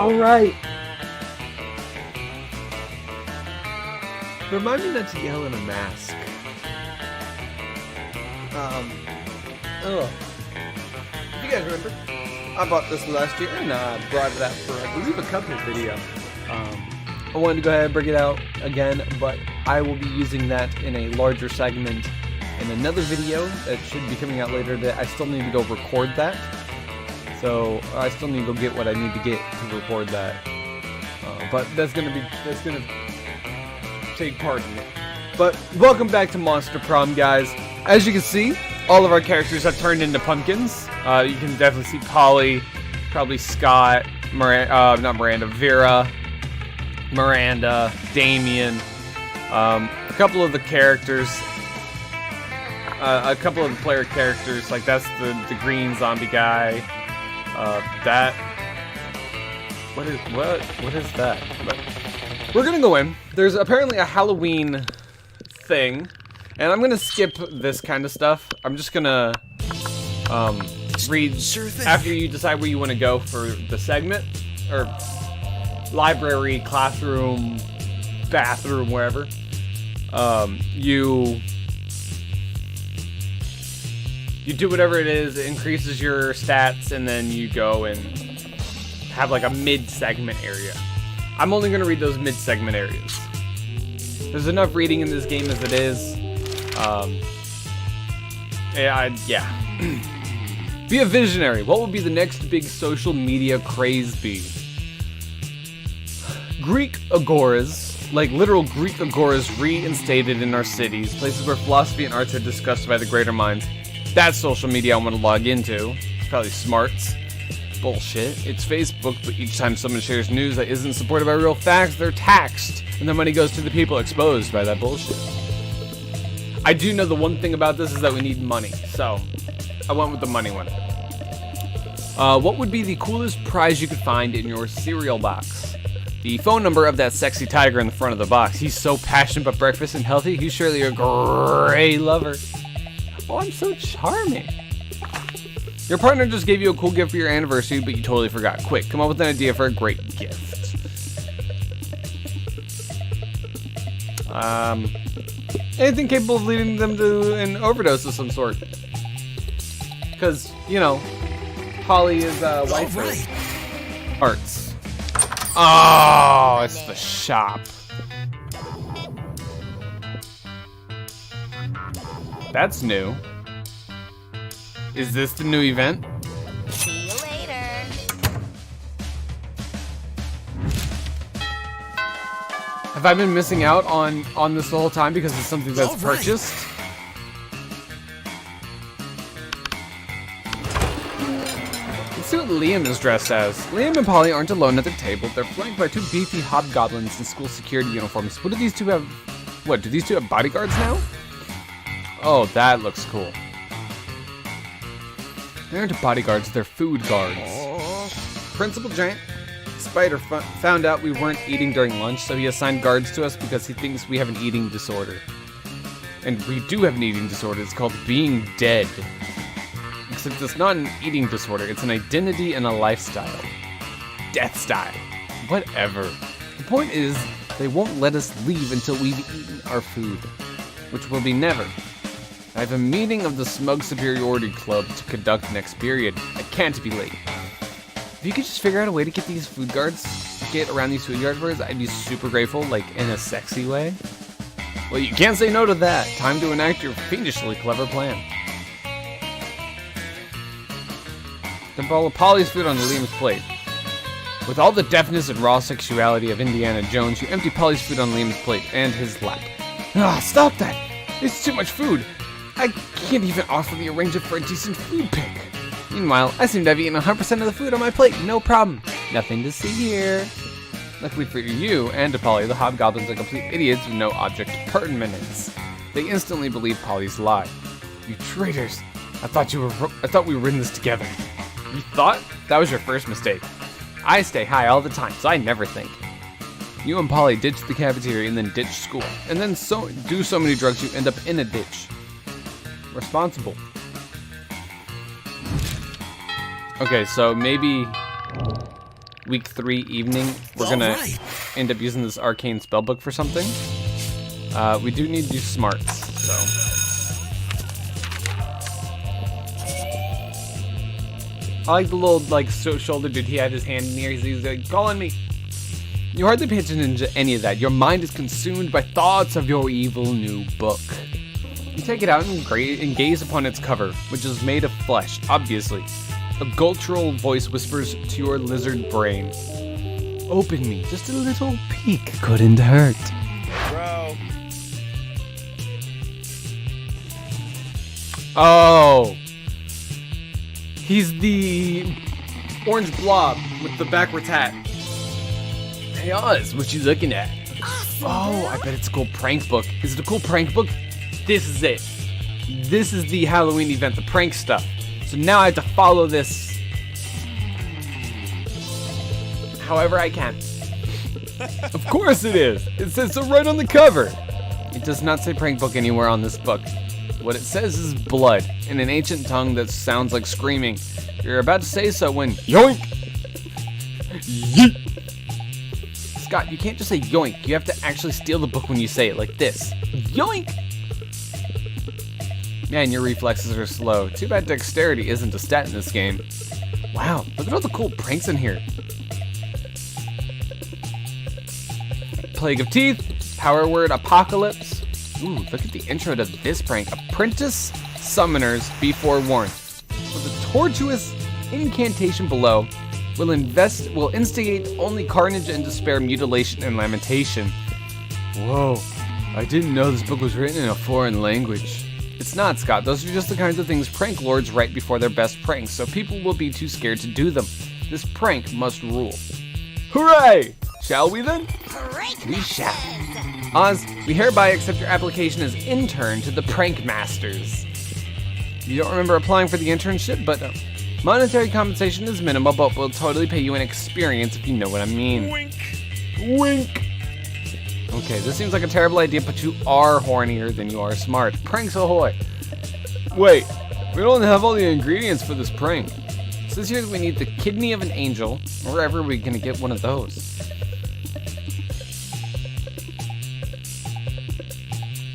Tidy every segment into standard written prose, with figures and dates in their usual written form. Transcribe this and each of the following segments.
Alright. Remind me not to yell in a mask. If you guys remember, I bought this last year and brought it out for, I believe, a Cuphead video. I wanted to go ahead and bring it out again, but I will be using that in a larger segment in another video that should be coming out later today. I still need to go record that. So I still need to go get what I need to get to record that. But that's gonna take part in it. But welcome back to Monster Prom, guys. As you can see, all of our characters have turned into pumpkins. You can definitely see Polly, probably Scott, not Miranda, Vera, Miranda, Damien, a couple of the characters, a couple of the player characters, like that's the green zombie guy. What is that? But we're gonna go in. There's apparently a Halloween thing, and I'm gonna skip this kind of stuff. I'm just gonna read after you decide where you want to go for the segment, or library, classroom, bathroom, wherever. You do whatever it is, it increases your stats, and then you go and have like a mid-segment area. I'm only going to read those mid-segment areas. There's enough reading in this game as it is. Yeah. Be a visionary. What will be the next big social media craze be? Greek agoras, like literal Greek agoras reinstated in our cities, places where philosophy and arts are discussed by the greater minds. That's social media I want to log into. It's probably smarts. Bullshit. It's Facebook, but each time someone shares news that isn't supported by real facts, they're taxed, and the money goes to the people exposed by that bullshit. I do know the one thing about this is that we need money, so I went with the money one. What would be the coolest prize you could find in your cereal box? The phone number of that sexy tiger in the front of the box. He's so passionate about breakfast and healthy, he's surely a great lover. Oh, I'm so charming. Your partner just gave you a cool gift for your anniversary, but you totally forgot. Quick, come up with an idea for a great gift. Anything capable of leading them to an overdose of some sort. Because, you know, Polly is white for arts. Oh, it's the shop. That's new. Is this the new event? See you later. Have I been missing out on this the whole time because it's something that's purchased? Let's see what Liam is dressed as. Liam and Polly aren't alone at their table. They're flanked by two beefy hobgoblins in school security uniforms. What do these two have? What, do these two have bodyguards now? Oh, that looks cool. They aren't bodyguards, they're food guards. Principal Giant Spider found out we weren't eating during lunch, so he assigned guards to us because he thinks we have an eating disorder. And we do have an eating disorder. It's called being dead. Except it's not an eating disorder, it's an identity and a lifestyle. Death style. Whatever. The point is, they won't let us leave until we've eaten our food. Which will be never. I have a meeting of the Smug Superiority Club to conduct next period. I can't be late. If you could just figure out a way to get around these food guards, I'd be super grateful, like in a sexy way. Well, you can't say no to that. Time to enact your fiendishly clever plan. Dump all of Polly's food on Liam's plate. With all the deftness and raw sexuality of Indiana Jones, you empty Polly's food on Liam's plate and his lap. Ah, stop that! It's too much food. I can't even offer the arrangement for a decent food pick. Meanwhile, I seem to have eaten 100% of the food on my plate, no problem. Nothing to see here. Luckily for you and to Polly, the hobgoblins are complete idiots with no object permanence. They instantly believe Polly's lie. You traitors! I thought we were in this together. You thought? That was your first mistake. I stay high all the time, so I never think. You and Polly ditch the cafeteria and then ditch school, and then do so many drugs you end up in a ditch. Responsible. Okay, so maybe week 3 evening, we're gonna end up using this arcane spellbook for something. We do need to use smarts, so. I like the little shoulder dude. He had his hand in the air. He's like calling me. You hardly pay attention to any of that. Your mind is consumed by thoughts of your evil new book. You take it out and gaze upon its cover, which is made of flesh, obviously. A guttural voice whispers to your lizard brain. Open me. Just a little peek couldn't hurt. Bro. Oh. He's the orange blob with the backwards hat. Hey Oz, what you looking at? Oh, I bet it's a cool prank book. Is it a cool prank book? This is it. This is the Halloween event, the prank stuff. So now I have to follow this however I can. Of course it is. It says so right on the cover. It does not say prank book anywhere on this book. What it says is blood in an ancient tongue that sounds like screaming. You're about to say so when yoink! Yeet! Scott, you can't just say yoink. You have to actually steal the book when you say it like this. Yoink! Man, your reflexes are slow. Too bad dexterity isn't a stat in this game. Wow, look at all the cool pranks in here. Plague of Teeth, power word apocalypse. Ooh, look at the intro to this prank. Apprentice summoners, be forewarned. With a tortuous incantation below, will instigate only carnage and despair, mutilation and lamentation. Whoa, I didn't know this book was written in a foreign language. It's not, Scott. Those are just the kinds of things prank lords write before their best pranks, so people will be too scared to do them. This prank must rule. Hooray! Shall we then? We shall. Oz, we hereby accept your application as intern to the Prank Masterz. You don't remember applying for the internship, but monetary compensation is minimal, but we'll totally pay you an experience if you know what I mean. Wink. Wink. Okay, this seems like a terrible idea, but you are hornier than you are smart. Pranks ahoy. Wait, we don't have all the ingredients for this prank. It says here that we need the kidney of an angel. Wherever are we gonna get one of those?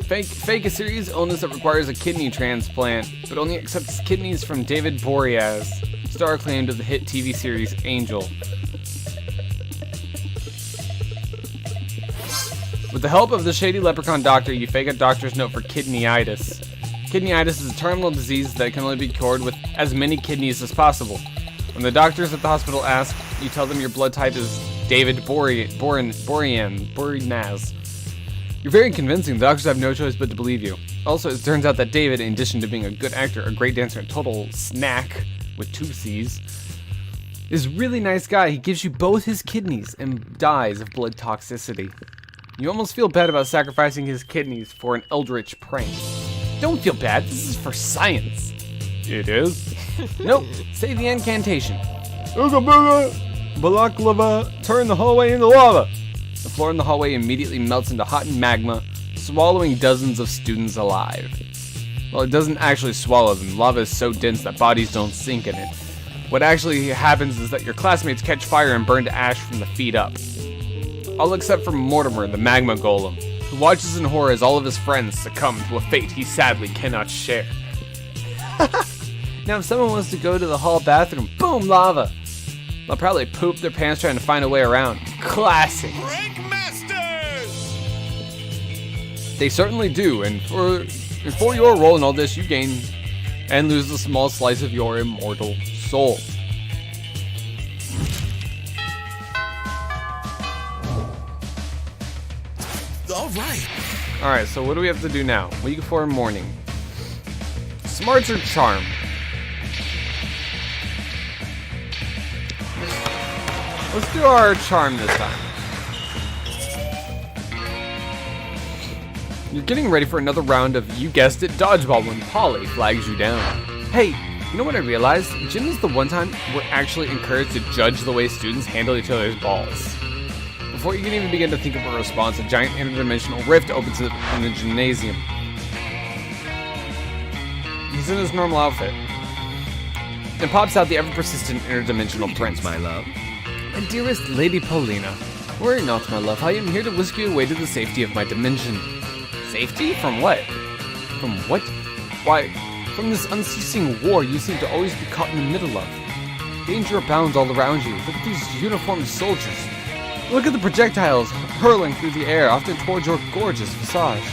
Fake a serious illness that requires a kidney transplant, but only accepts kidneys from David Boreas, star acclaimed of the hit TV series Angel. With the help of the shady leprechaun doctor, you fake a doctor's note for kidneyitis. Kidneyitis is a terminal disease that can only be cured with as many kidneys as possible. When the doctors at the hospital ask, you tell them your blood type is David Boreanaz. You're very convincing. The doctors have no choice but to believe you. Also, it turns out that David, in addition to being a good actor, a great dancer, and a total snack with 2 C's, is a really nice guy. He gives you both his kidneys and dies of blood toxicity. You almost feel bad about sacrificing his kidneys for an eldritch prank. Don't feel bad. This is for science. It is? Nope. Say the incantation. Ooga booga, turn the hallway into lava. The floor in the hallway immediately melts into hot magma, swallowing dozens of students alive. Well, it doesn't actually swallow them. Lava is so dense that bodies don't sink in it. What actually happens is that your classmates catch fire and burn to ash from the feet up. All except for Mortimer, the magma golem, who watches in horror as all of his friends succumb to a fate he sadly cannot share. Now if someone wants to go to the hall bathroom, boom, lava. They'll probably poop their pants trying to find a way around. Classic. Prank Masters! They certainly do, and for your role in all this, you gain and lose a small slice of your immortal soul. Alright, so what do we have to do now? Week 4 morning. Smarts or charm? Let's do our charm this time. You're getting ready for another round of, you guessed it, dodgeball when Polly flags you down. Hey, you know what I realized? Gym is the one time we're actually encouraged to judge the way students handle each other's balls. Before you can even begin to think of a response, a giant interdimensional rift opens in the gymnasium. He's in his normal outfit. And pops out the ever-persistent interdimensional prince. My love. My dearest Lady Paulina, worry not, my love. I am here to whisk you away to the safety of my dimension. Safety? From what? From what? Why, from this unceasing war you seem to always be caught in the middle of. Danger abounds all around you. Look at these uniformed soldiers. Look at the projectiles hurling through the air, often towards your gorgeous visage.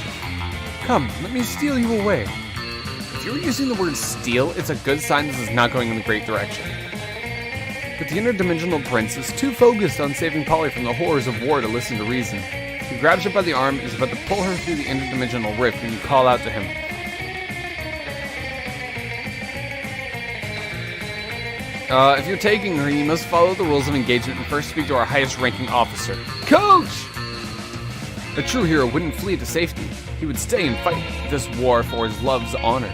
Come, let me steal you away. If you're using the word steal, it's a good sign this is not going in the great direction. But the interdimensional prince is too focused on saving Polly from the horrors of war to listen to reason. He grabs her by the arm and is about to pull her through the interdimensional rift when you call out to him. If you're taking her, you must follow the rules of engagement and first speak to our highest ranking officer. Coach! A true hero wouldn't flee to safety. He would stay and fight this war for his love's honor.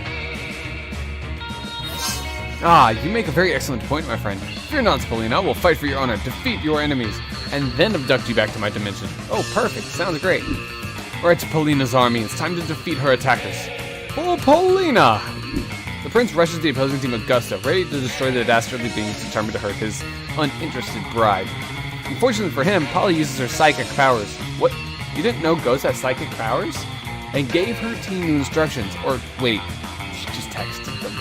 Ah, you make a very excellent point, my friend. Fear not, Paulina. We'll fight for your honor, defeat your enemies, and then abduct you back to my dimension. Oh, perfect. Sounds great. Alright, to Paulina's army. It's time to defeat her attackers. Oh, Paulina! The prince rushes the opposing team with gusto, ready to destroy the dastardly beings determined to hurt his uninterested bride. Unfortunately for him, Polly uses her psychic powers. What? You didn't know ghosts had psychic powers? And gave her team new instructions. Or, wait, she just texted them.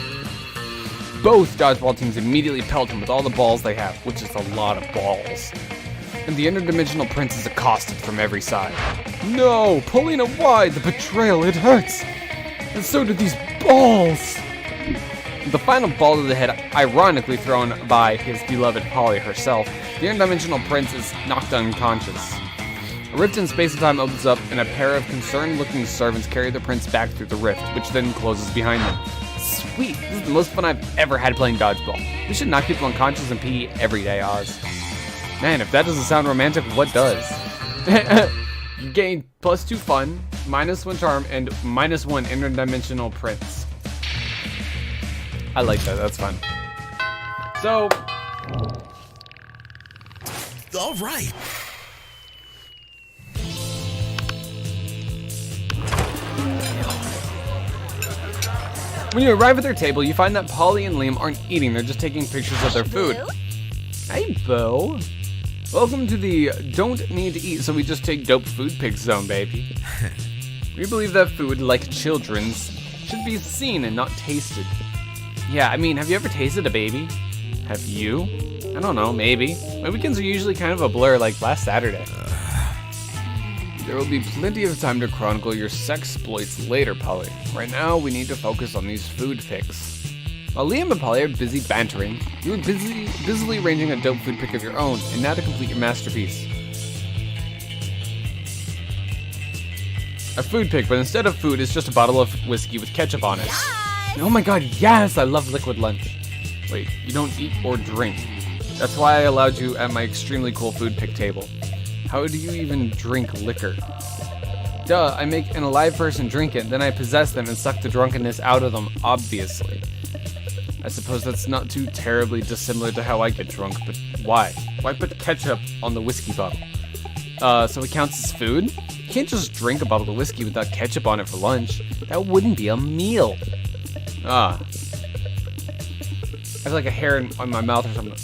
Both dodgeball teams immediately pelt him with all the balls they have, which is a lot of balls. And the interdimensional prince is accosted from every side. No, Paulina, why? The betrayal, it hurts. And so do these balls. The final ball to the head, ironically thrown by his beloved Polly herself, the interdimensional prince is knocked unconscious. A rift in space and time opens up, and a pair of concerned-looking servants carry the prince back through the rift, which then closes behind them. Sweet, this is the most fun I've ever had playing dodgeball. We should knock people unconscious in PE every day, Oz. Man, if that doesn't sound romantic, what does? You gain +2 fun, -1 charm, and -1 interdimensional prince. I like that, that's fun. So... All right. When you arrive at their table, you find that Polly and Liam aren't eating, they're just taking pictures of their food. Hey, Bo. Welcome to the don't need to eat, so we just take dope food pics zone, baby. We believe that food, like children's, should be seen and not tasted. Yeah, I mean, have you ever tasted a baby? Have you? I don't know, maybe. My weekends are usually kind of a blur, like last Saturday. There will be plenty of time to chronicle your sex exploits later, Polly. Right now, we need to focus on these food pics. While Liam and Polly are busy bantering, you are busily arranging a dope food pic of your own, and now to complete your masterpiece. A food pic, but instead of food, it's just a bottle of whiskey with ketchup on it. Yes! Oh my god, yes! I love liquid lunch. Wait, you don't eat or drink. That's why I allowed you at my extremely cool food pic table. How do you even drink liquor? Duh, I make an alive person drink it, then I possess them and suck the drunkenness out of them, obviously. I suppose that's not too terribly dissimilar to how I get drunk, but why? Why put ketchup on the whiskey bottle? So it counts as food? You can't just drink a bottle of whiskey without ketchup on it for lunch. That wouldn't be a meal. Ah. I have like a hair on my mouth or something.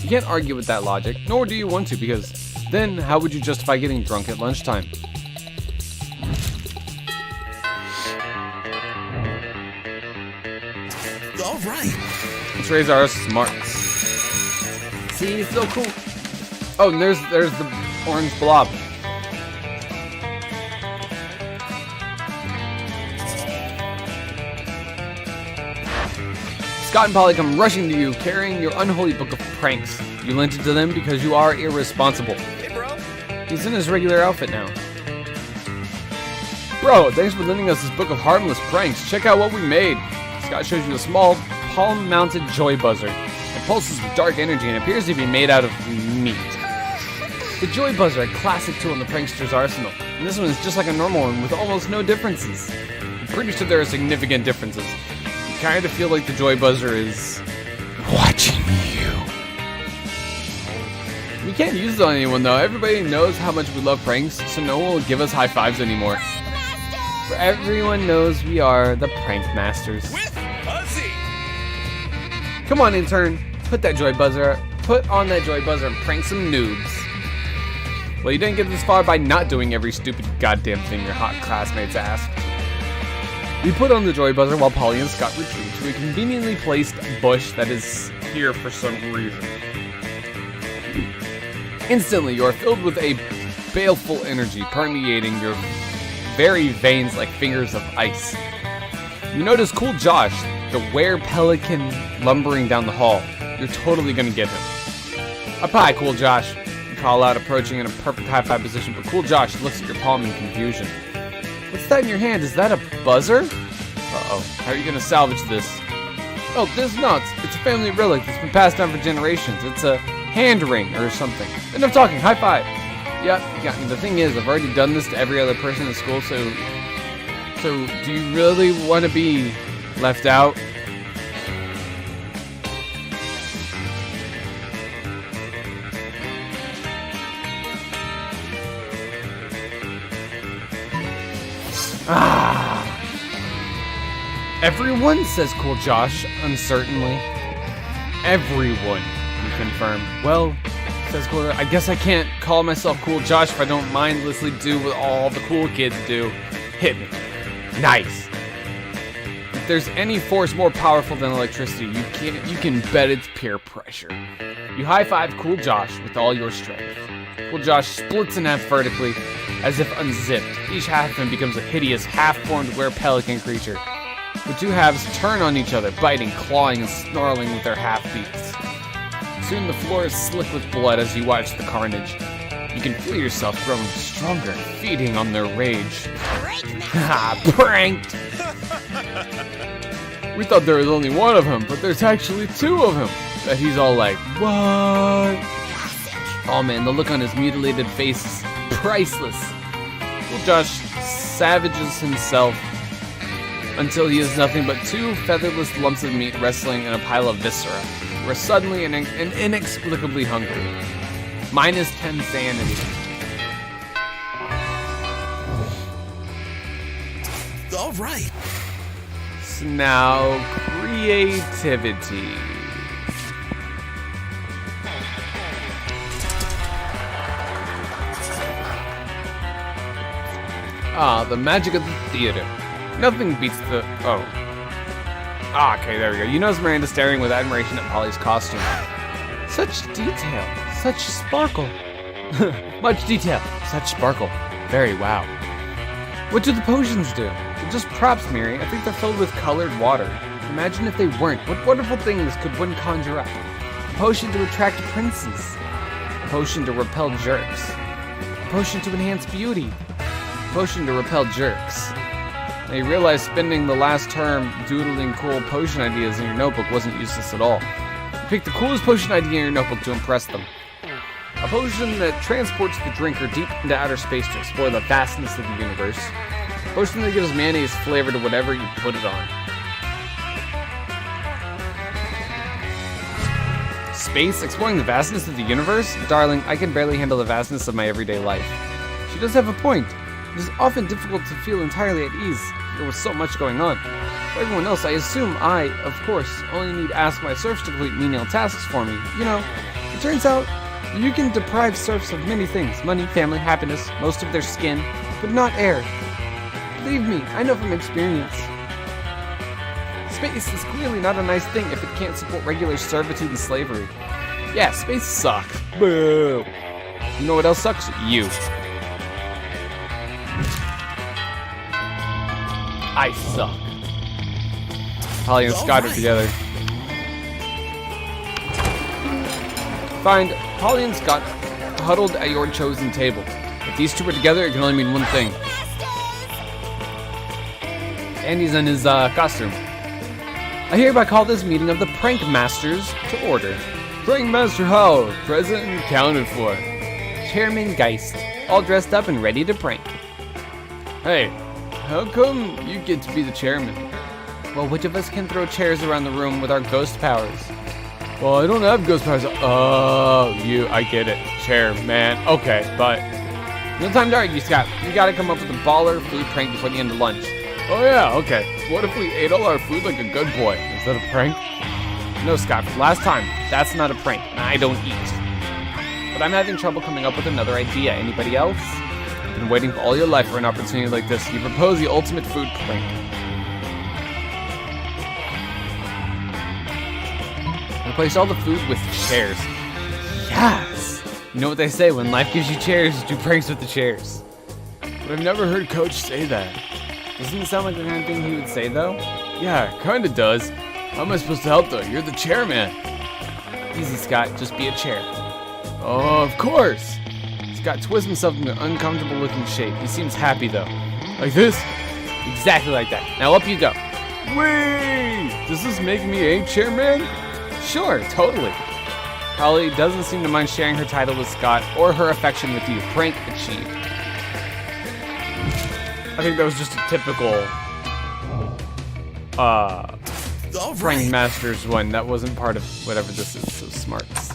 You can't argue with that logic, nor do you want to, because then how would you justify getting drunk at lunchtime? All right. Let's raise our smarts. See, it's so cool. Oh, and there's the orange blob. Scott and Polly come rushing to you, carrying your unholy book of pranks. You lent it to them because you are irresponsible. Hey, bro. He's in his regular outfit now. Bro, thanks for lending us this book of harmless pranks. Check out what we made. Scott shows you a small, palm-mounted joy buzzer. It pulses with dark energy and appears to be made out of meat. The joy buzzer, a classic tool in the prankster's arsenal. And this one is just like a normal one with almost no differences. I'm pretty sure there are significant differences. You kind of feel like the joy buzzer is watching you. We can't use it on anyone though. Everybody knows how much we love pranks, so no one will give us high fives anymore. For everyone knows we are the Prank Masters. With Fuzzy. Come on, intern. Put that joy buzzer put on that joy buzzer and prank some noobs. Well, you didn't get this far by not doing every stupid goddamn thing your hot classmates asked. We put on the joy buzzer while Polly and Scott retreat to a conveniently placed bush that is here for some reason. Instantly, you are filled with a baleful energy permeating your very veins like fingers of ice. You notice Cool Josh, the were-pelican, lumbering down the hall. You're totally gonna get him. Up high, Cool Josh. You call out, approaching in a perfect high-five position, but Cool Josh looks at your palm in confusion. What's that in your hand? Is that a buzzer? Uh-oh. How are you gonna salvage this? Oh, this nuts. It's a family relic that's been passed down for generations. It's a hand ring or something. Enough talking. High five. Yep, you got me. The thing is, I've already done this to every other person in school, so do you really want to be left out? Everyone, says Cool Josh, uncertainly. Everyone, you confirm. Well, says Cool, I guess I can't call myself Cool Josh if I don't mindlessly do what all the cool kids do. Hit me. Nice. If there's any force more powerful than electricity, you can bet it's peer pressure. You high-five Cool Josh with all your strength. Cool Josh splits in half vertically, as if unzipped. Each half of him becomes a hideous, half-formed were-pelican creature. The two halves turn on each other, biting, clawing, and snarling with their half-beats. Soon the floor is slick with blood as you watch the carnage. You can feel yourself growing stronger, feeding on their rage. Ha! Pranked! We thought there was only one of him, but there's actually two of him. That he's all like, what? Oh man, the look on his mutilated face is priceless. Well, Josh savages himself until he is nothing but two featherless lumps of meat wrestling in a pile of viscera. We're suddenly and inexplicably hungry. Minus 10 sanity. All right. So now, creativity. Ah, the magic of the theater. Nothing beats the... Oh. Ah, okay, there we go. You notice Miranda staring with admiration at Polly's costume. Such detail. Such sparkle. Much detail. Such sparkle. Very wow. What do the potions do? They're just props, Miri. I think they're filled with colored water. Imagine if they weren't. What wonderful things could one conjure up? A potion to attract princes. A potion to repel jerks. A potion to enhance beauty. A potion to repel jerks. Now you realize spending the last term doodling cool potion ideas in your notebook wasn't useless at all. You picked the coolest potion idea in your notebook to impress them. A potion that transports the drinker deep into outer space to explore the vastness of the universe. A potion that gives mayonnaise flavor to whatever you put it on. Space? Exploring the vastness of the universe? Darling, I can barely handle the vastness of my everyday life. She does have a point. It is often difficult to feel entirely at ease here with so much going on. For everyone else, I assume I, of course, only need to ask my serfs to complete menial tasks for me. You know, it turns out you can deprive serfs of many things. Money, family, happiness, most of their skin, but not air. Believe me, I know from experience. Space is clearly not a nice thing if it can't support regular servitude and slavery. Yeah, space sucks. Boo! You know what else sucks? You. I suck. Polly and Scott are together. Find Polly and Scott huddled at your chosen table. If these two are together, it can only mean one thing. Andy's in his costume. I hereby call this meeting of the Prank Masters to order. Prank Master Howard, present and accounted for. Chairman Geist, all dressed up and ready to prank. Hey. How come you get to be the chairman? Well, which of us can throw chairs around the room with our ghost powers? Well, I don't have ghost powers. Oh, I get it. Chairman. Okay, but... No time to argue, Scott. You gotta come up with a baller food prank before the end of lunch. Oh yeah, okay. What if we ate all our food like a good boy? Is that a prank? No, Scott, for the last time, that's not a prank, and I don't eat. But I'm having trouble coming up with another idea. Anybody else? You've been waiting for all your life for an opportunity like this. You propose the ultimate food prank. Replace all the food with chairs. Yes! You know what they say, when life gives you chairs, do pranks with the chairs. But I've never heard Coach say that. Doesn't it sound like the kind of thing he would say, though? Yeah, kinda does. How am I supposed to help, though? You're the chairman. Easy, Scott. Just be a chair. Oh, of course. Scott twists himself into an uncomfortable-looking shape. He seems happy, though. Like this? Exactly like that. Now up you go. Whee! Does this make me a chairman? Sure, totally. Holly doesn't seem to mind sharing her title with Scott or her affection with you. Prank achieved. I think that was just a typical prank Masterz one. That wasn't part of whatever this is. So smarts.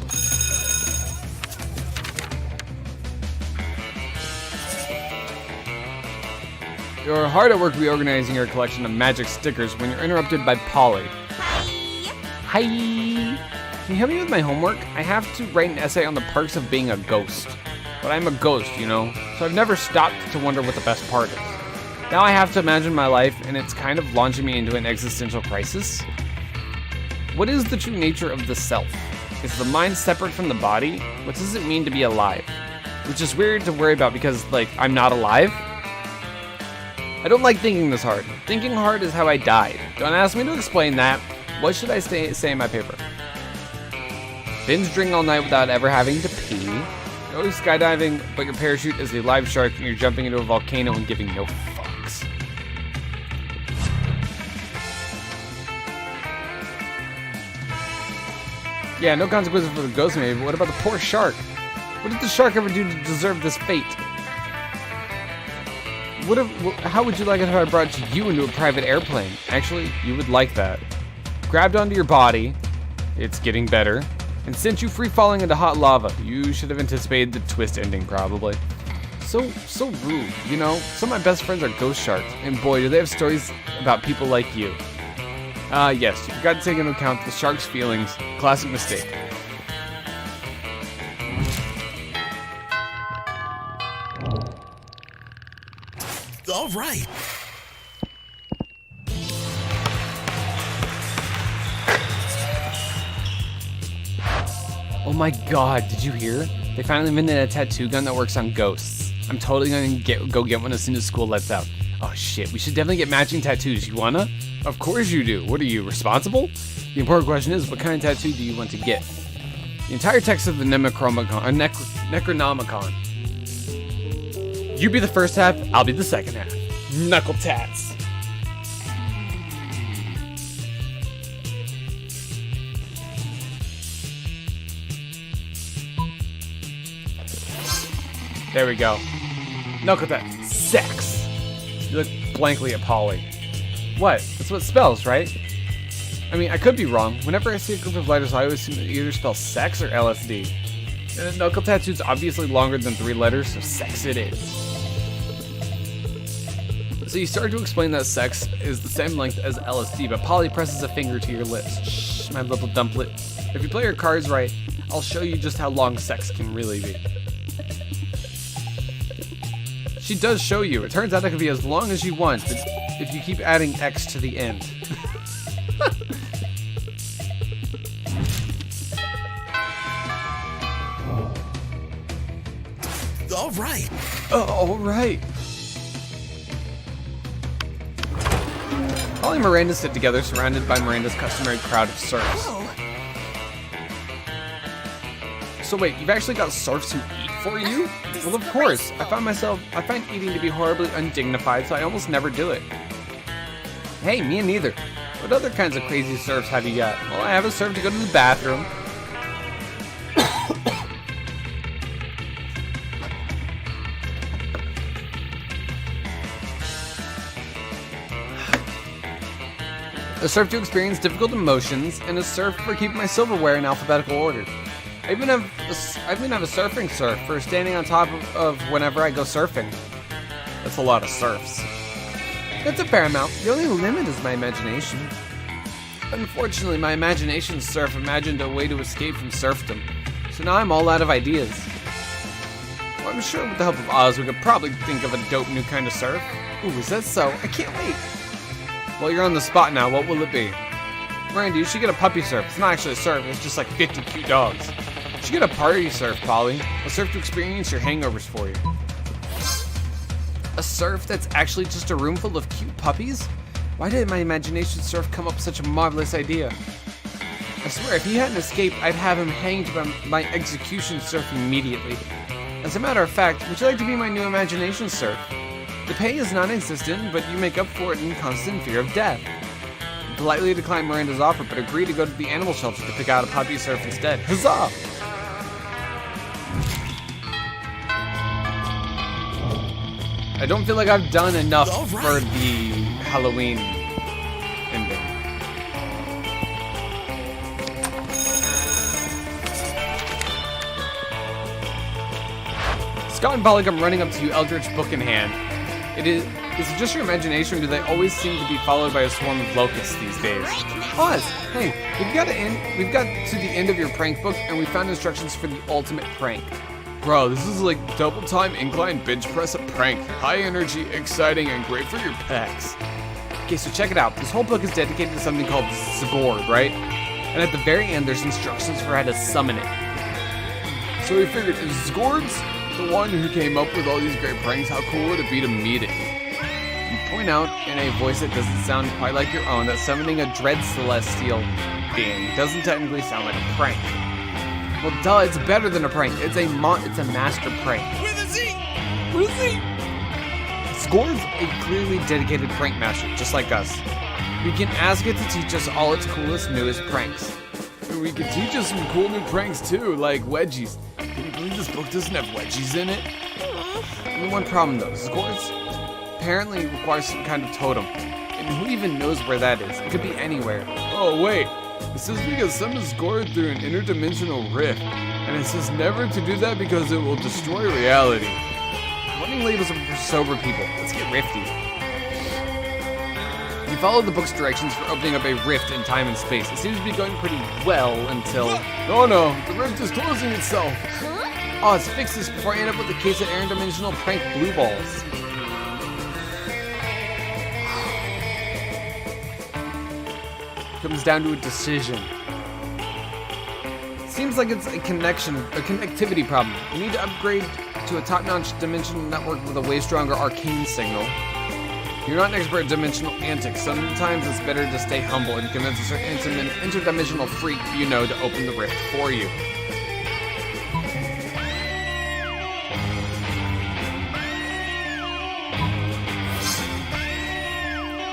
You're hard at work reorganizing your collection of magic stickers when you're interrupted by Polly. Hi. Can you help me with my homework? I have to write an essay on the perks of being a ghost. But I'm a ghost, you know, so I've never stopped to wonder what the best part is. Now I have to imagine my life, and it's kind of launching me into an existential crisis. What is the true nature of the self? Is the mind separate from the body? What does it mean to be alive? Which is weird to worry about because, like, I'm not alive. I don't like thinking this hard. Thinking hard is how I died. Don't ask me to explain that. What should I say in my paper? Binge drink all night without ever having to pee. Go skydiving, but your parachute is a live shark and you're jumping into a volcano and giving no fucks. Yeah, no consequences for the ghost maybe, but what about the poor shark? What did the shark ever do to deserve this fate? How would you like it if I brought you into a private airplane? Actually, you would like that. Grabbed onto your body, it's getting better, and sent you free falling into hot lava. You should have anticipated the twist ending, probably. So rude, you know? Some of my best friends are ghost sharks, and boy, do they have stories about people like you. Yes, you forgot to take into account the shark's feelings. Classic mistake. All right. Oh my god, did you hear? They finally invented a tattoo gun that works on ghosts. I'm totally gonna go get one as soon as school lets out. Oh shit, we should definitely get matching tattoos. You wanna? Of course you do. What are you, responsible? The important question is, what kind of tattoo do you want to get? The entire text of the Necronomicon. You be the first half, I'll be the second half. Knuckle tats. There we go. Knuckle tats. Sex. You look blankly at Polly. What? That's what it spells, right? I mean, I could be wrong. Whenever I see a group of letters, I always assume it either spells sex or LSD. And a knuckle tattoo's obviously longer than 3 letters, so sex it is. So you start to explain that sex is the same length as LSD, but Polly presses a finger to your lips. Shh, my little dumplet. If you play your cards right, I'll show you just how long sex can really be. She does show you. It turns out it can be as long as you want, but if you keep adding X to the end. All right. All right. Polly and Miranda sit together, surrounded by Miranda's customary crowd of serfs. So wait, you've actually got serfs who eat for you? Well, of course. I find eating to be horribly undignified, so I almost never do it. Hey, me neither. What other kinds of crazy serfs have you got? Well, I have a serf to go to the bathroom. A serf to experience difficult emotions, and a serf for keeping my silverware in alphabetical order. I even have a surfing serf for standing on top of whenever I go surfing. That's a lot of serfs. That's a fair amount. The only limit is my imagination. Unfortunately, my imagination surf imagined a way to escape from serfdom, so now I'm all out of ideas. Well, I'm sure with the help of Oz, we could probably think of a dope new kind of surf. Ooh, is that so? I can't wait. Well, you're on the spot now. What will it be? Randy, you should get a puppy surf. It's not actually a surf. It's just like 50 cute dogs. You should get a party surf, Polly. A surf to experience your hangovers for you. A surf that's actually just a room full of cute puppies? Why did my imagination surf come up with such a marvelous idea? I swear, if he hadn't escaped, I'd have him hanged by my execution surf immediately. As a matter of fact, would you like to be my new imagination surf? The pay is non-existent, but you make up for it in constant fear of death. I politely decline Miranda's offer, but agree to go to the animal shelter to pick out a puppy surf instead. Huzzah! I don't feel like I've done enough for the Halloween ending. Scott and Polly come running up to you, Eldritch book in hand. Is it just your imagination, or do they always seem to be followed by a swarm of locusts these days? Oz, hey, we've got to the end of your prank book, and we found instructions for the ultimate prank. Bro, this is like double time incline bench press a prank. High energy, exciting, and great for your pecs. Okay, so check it out. This whole book is dedicated to something called Zgord, right? And at the very end, there's instructions for how to summon it. So we figured, if Zgord's the one who came up with all these great pranks, how cool would it be to meet it? You point out in a voice that doesn't sound quite like your own that summoning a dread celestial being doesn't technically sound like a prank. Well, duh, it's better than a prank. It's a master prank. With a Z! With a Z! Zgord's a clearly dedicated prank master, just like us. We can ask it to teach us all its coolest, newest pranks. And we can teach us some cool new pranks too, like wedgies. Can you believe this book doesn't have wedgies in it? Only one problem though, Zgord's apparently requires some kind of totem. And who even knows where that is? It could be anywhere. Oh wait, it says we can summon Zgord through an interdimensional rift. And it says never to do that because it will destroy reality. Running labels are for sober people. Let's get rifty. You follow the book's directions for opening up a rift in time and space. It seems to be going pretty well until... Oh no, the rift is closing itself. Oz, fix this before I end up with a case of interdimensional prank blue balls. Comes down to a decision. Seems like it's a connectivity problem. We need to upgrade to a top-notch dimensional network with a way stronger arcane signal. You're not an expert at dimensional antics. Sometimes it's better to stay humble and convince a certain interdimensional freak you know to open the rift for you.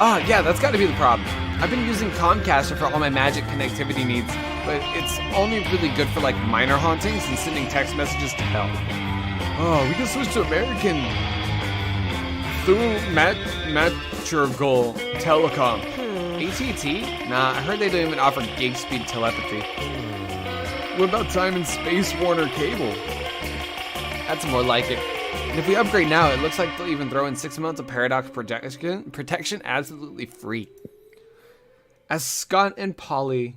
Ah, yeah, that's gotta be the problem. I've been using Comcaster for all my magic connectivity needs, but it's only really good for like minor hauntings and sending text messages to hell. Oh, we can switch to American through Maturgal Telecom. AT&T? Nah, I heard they don't even offer gig speed telepathy. What about Time and Space Warner Cable? That's more like it. And if we upgrade now, it looks like they'll even throw in 6 months of paradox protection absolutely free. As Scott and Polly's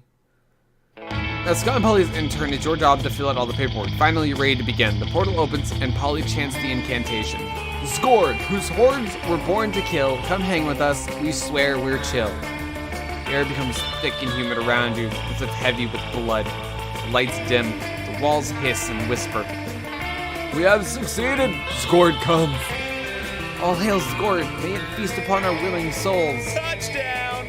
intern, it's your job to fill out all the paperwork. Finally, you're ready to begin. The portal opens, and Polly chants the incantation. Zgord, whose hordes were born to kill, come hang with us. We swear we're chill. The air becomes thick and humid around you, as if heavy with blood. The lights dim. The walls hiss and whisper. We have succeeded! Zgord comes. All hail Zgord. May it feast upon our willing souls. Touchdown!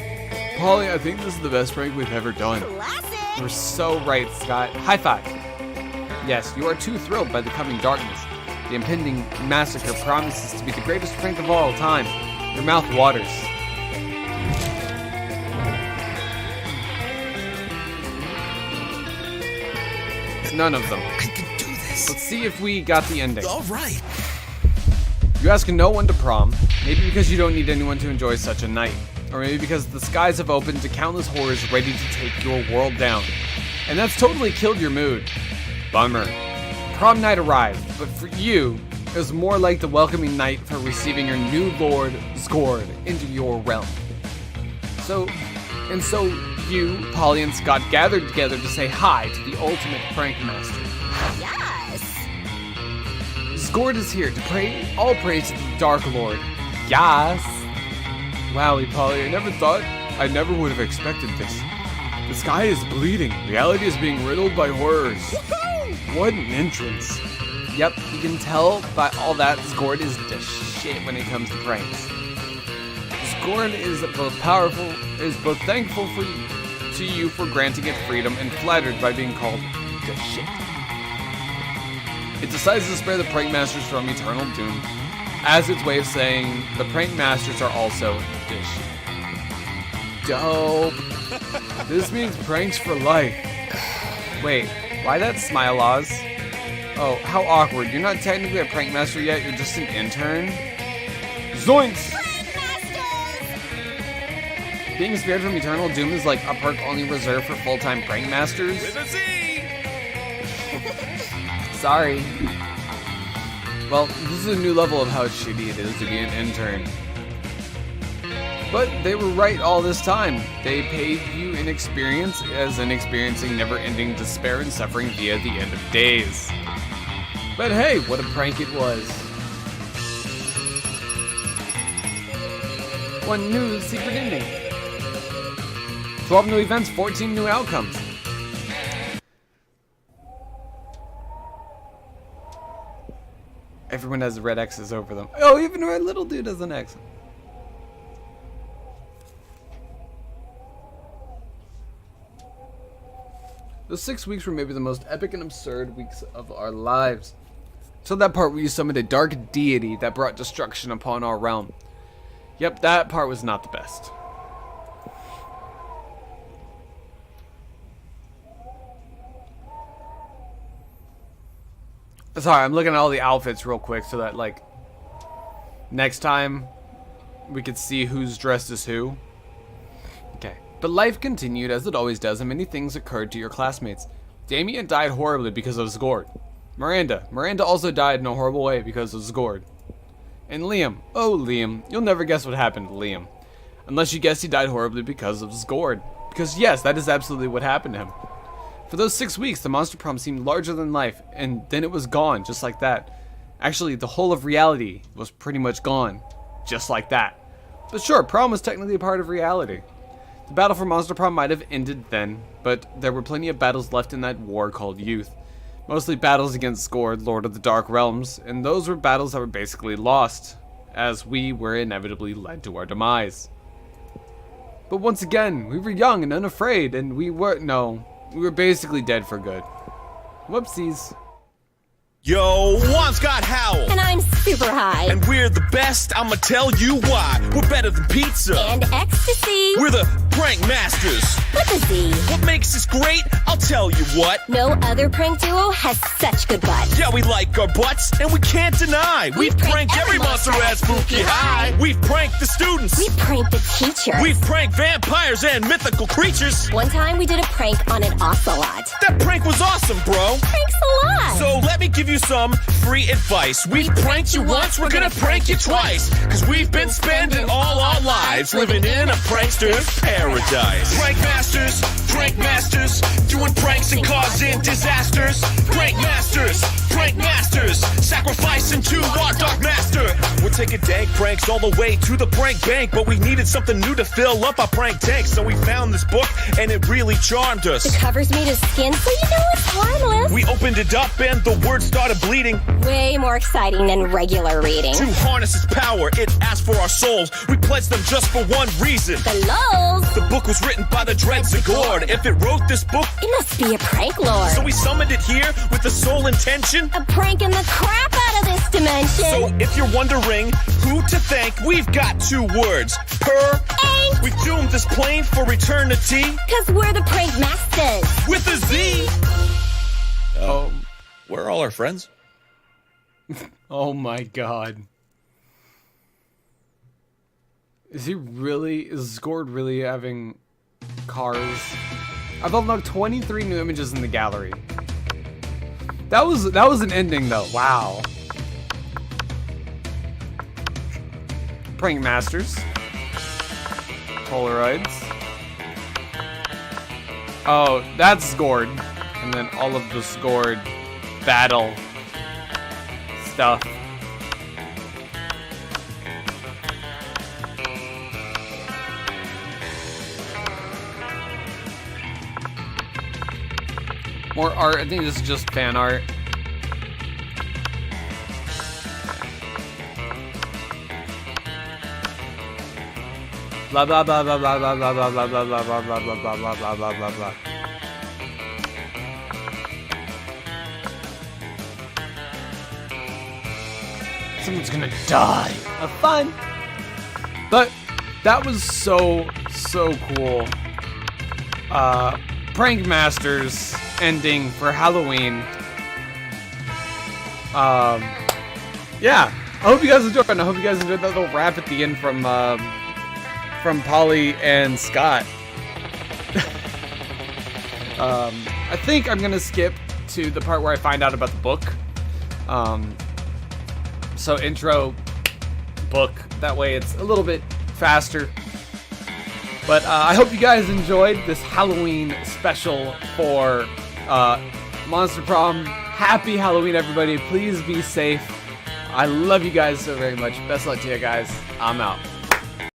Polly, I think this is the best prank we've ever done. Classic! You're so right, Scott. High five. Yes, you are too thrilled by the coming darkness. The impending massacre promises to be the greatest prank of all time. Your mouth waters. None of them. I can do this. Let's see if we got the ending. All right. You ask no one to prom, maybe because you don't need anyone to enjoy such a night. Or maybe because the skies have opened to countless horrors ready to take your world down. And that's totally killed your mood. Bummer. Prom night arrived, but for you, it was more like the welcoming night for receiving your new lord, Zgord, into your realm. So you, Polly and Scott, gathered together to say hi to the ultimate prank master. Yes. Zgord is here to pray all praise to the Dark Lord. Yes. Wowie, Polly, I never would have expected this. The sky is bleeding. Reality is being riddled by horrors. What an entrance. Yep, you can tell by all that Zgord is the shit when it comes to pranks. Zgord is both thankful to you for granting it freedom and flattered by being called the shit. It decides to spare the prank masters from eternal doom as its way of saying the prank masters are also the shit. Dope. This means pranks for life. Wait, why that smile, Oz? Oh, how awkward. You're not technically a prank master yet, you're just an intern? Zoinks! Being spared from eternal doom is like a perk only reserved for full-time prank masters? With a Z! Sorry. Well, this is a new level of how shitty it is to be an intern. But they were right all this time. They paid you in experience, as in experiencing never-ending despair and suffering via the end of days. But hey, what a prank it was. One new secret ending. 12 new events, 14 new outcomes. Everyone has red X's over them. Oh, even our little dude has an X. Those 6 weeks were maybe the most epic and absurd weeks of our lives. So that part where you summoned a dark deity that brought destruction upon our realm. Yep, that part was not the best. Sorry, I'm looking at all the outfits real quick so that, like, next time we could see who's dressed as who. Okay. But life continued as it always does, and many things occurred to your classmates. Damien died horribly because of Zgord. Miranda also died in a horrible way because of Zgord. And Liam. Oh, Liam. You'll never guess what happened to Liam. Unless you guess he died horribly because of Zgord. Because yes, that is absolutely what happened to him. For those 6 weeks, the Monster Prom seemed larger than life, and then it was gone, just like that. Actually, the whole of reality was pretty much gone, just like that. But sure, prom was technically a part of reality. The battle for Monster Prom might have ended then, but there were plenty of battles left in that war called youth. Mostly battles against Zgord, Lord of the Dark Realms, and those were battles that were basically lost, as we were inevitably led to our demise. But once again, we were young and unafraid, and we were basically dead for good. Whoopsies. Yo, I'm Scott Howell. And I'm super high. And we're the best, I'ma tell you why. We're better than pizza. And ecstasy. We're the prank masters. With a Z. What makes us great? I'll tell you what. No other prank duo has such good butts. Yeah, we like our butts, and we can't deny. We've pranked every monster at Spooky High. We've pranked the students. We pranked the teachers. We've pranked vampires and mythical creatures. One time we did a prank on an ocelot. That prank was awesome, bro. Thanks a lot. So let me give you some free advice. We've pranked you once, we're gonna prank you twice. Cause we've been spending all our lives living in a prankster's paradise. Prank masters, doing pranks and causing disasters. Prank masters, sacrificing to our dark master. We're taking dank pranks all the way to the prank bank, but we needed something new to fill up our prank tank. So we found this book, and it really charmed us. The cover's made of skin, so you know it's harmless. We opened it up, and the words started bleeding. Way more exciting than regular reading. To harness its power, it asked for our souls. We pledged them just for one reason. The lulz. The book was written by the Dread Zgord. If it wrote this book, It must be a prank lord. so we summoned it here with the sole intention. A pranking the crap out of this dimension. So if you're wondering who to thank, we've got 2 words. Ain't. We've doomed this plane for eternity. Cause we're the prank masters. With a Z. Oh. Where are all our friends? Oh my god. Is Zgord really having cars? I've unlocked 23 new images in the gallery. That was an ending though. Wow. Prank masters. Polaroids. Oh, that's scored. And then all of the scored battle stuff. More art. I think this is just fan art. Blah blah blah blah blah blah blah blah blah blah blah blah blah blah blah blah blah blah blah. Someone's gonna die. Have fun. But that was so cool. Prank Masterz ending for Halloween. Yeah. I hope you guys enjoyed it. And I hope you guys enjoyed that little rap at the end from Polly and Scott. I think I'm gonna skip to the part where I find out about the book. So intro, book, that way it's a little bit faster. But I hope you guys enjoyed this Halloween special for Monster Prom. Happy Halloween, everybody. Please be safe. I love you guys so very much. Best luck to you guys. I'm out.